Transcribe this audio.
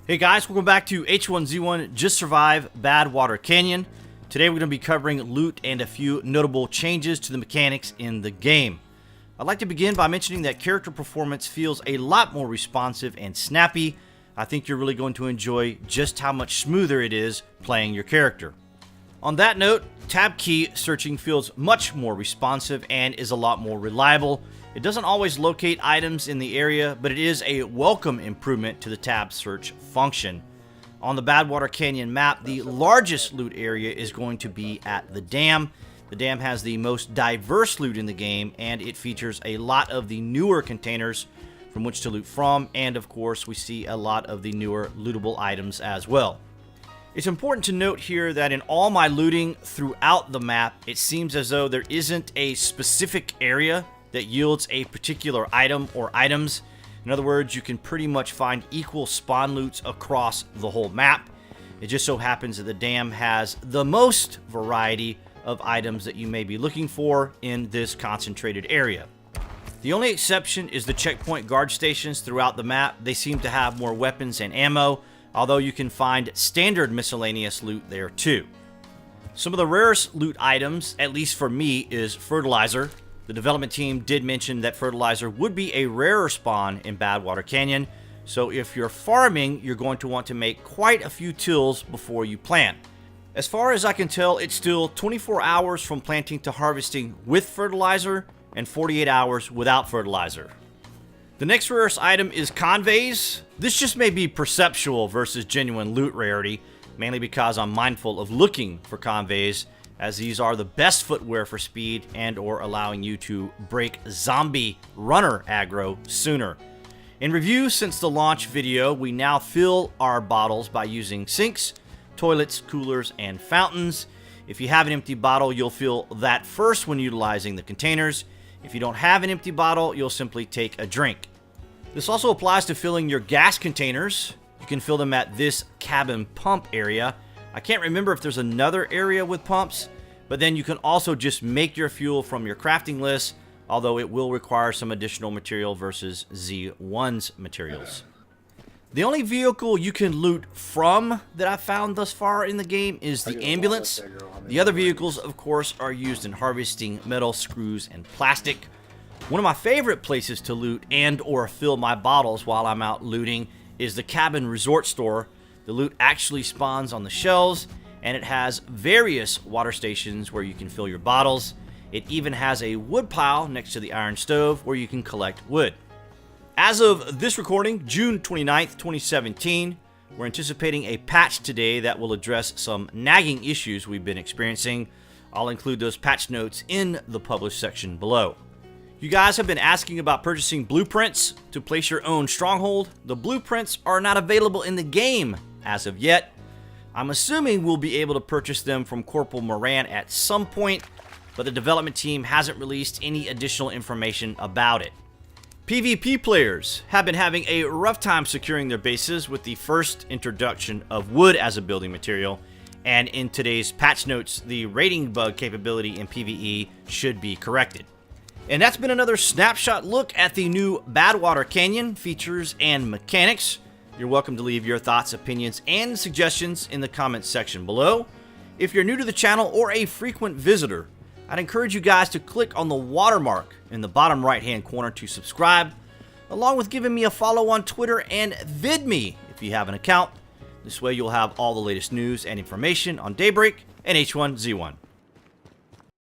Hey guys, welcome back to H1Z1 Just Survive Badwater Canyon. Today we're going to be covering loot and a few notable changes to the mechanics in the game. I'd like to begin by mentioning that character performance feels a lot more responsive and snappy. I think you're really going to enjoy just how much smoother it is playing your character. On that note, tab key searching feels much more responsive and is a lot more reliable. It doesn't always locate items in the area, but it is a welcome improvement to the tab search function. On the Badwater Canyon map, the largest loot area is going to be at the dam. The dam has the most diverse loot in the game, and it features a lot of the newer containers from which to loot from, and of course we see a lot of the newer lootable items as well. It's important to note here that in all my looting throughout the map, it seems as though there isn't a specific area that yields a particular item or items. In other words, you can pretty much find equal spawn loots across the whole map. It just so happens that the dam has the most variety of items that you may be looking for in this concentrated area. The only exception is the checkpoint guard stations throughout the map. They seem to have more weapons and ammo, although you can find standard miscellaneous loot there too. Some of the rarest loot items, at least for me, is fertilizer. The development team did mention that fertilizer would be a rarer spawn in Badwater Canyon, so if you're farming, you're going to want to make quite a few tills before you plant. As far as I can tell, it's still 24 hours from planting to harvesting with fertilizer and 48 hours without fertilizer. The next rarest item is conveys. This just may be perceptual versus genuine loot rarity, mainly because I'm mindful of looking for conveys, as these are the best footwear for speed and or allowing you to break zombie runner aggro sooner. In review since the launch video, we now fill our bottles by using sinks, toilets, coolers, and fountains. If you have an empty bottle, you'll fill that first when utilizing the containers. If you don't have an empty bottle, you'll simply take a drink. This also applies to filling your gas containers. You can fill them at this cabin pump area. I can't remember if there's another area with pumps, but then you can also just make your fuel from your crafting list, although it will require some additional material versus Z1's materials. The only vehicle you can loot from that I've found thus far in the game is the ambulance. The other vehicles, of course, are used in harvesting metal, screws, and plastic. One of my favorite places to loot and or fill my bottles while I'm out looting is the cabin resort store. The loot actually spawns on the shelves, and it has various water stations where you can fill your bottles. It even has a wood pile next to the iron stove where you can collect wood. As of this recording, June 29th, 2017, we're anticipating a patch today that will address some nagging issues we've been experiencing. I'll include those patch notes in the published section below. You guys have been asking about purchasing blueprints to place your own stronghold. The blueprints are not available in the game as of yet. I'm assuming we'll be able to purchase them from Corporal Moran at some point, but the development team hasn't released any additional information about it. PvP players have been having a rough time securing their bases with the first introduction of wood as a building material, and in today's patch notes, the raiding bug capability in PvE should be corrected. And that's been another snapshot look at the new Badwater Canyon features and mechanics. You're welcome to leave your thoughts, opinions, and suggestions in the comments section below. If you're new to the channel or a frequent visitor, I'd encourage you guys to click on the watermark in the bottom right-hand corner to subscribe, along with giving me a follow on Twitter and VidMe if you have an account. This way you'll have all the latest news and information on Daybreak and H1Z1.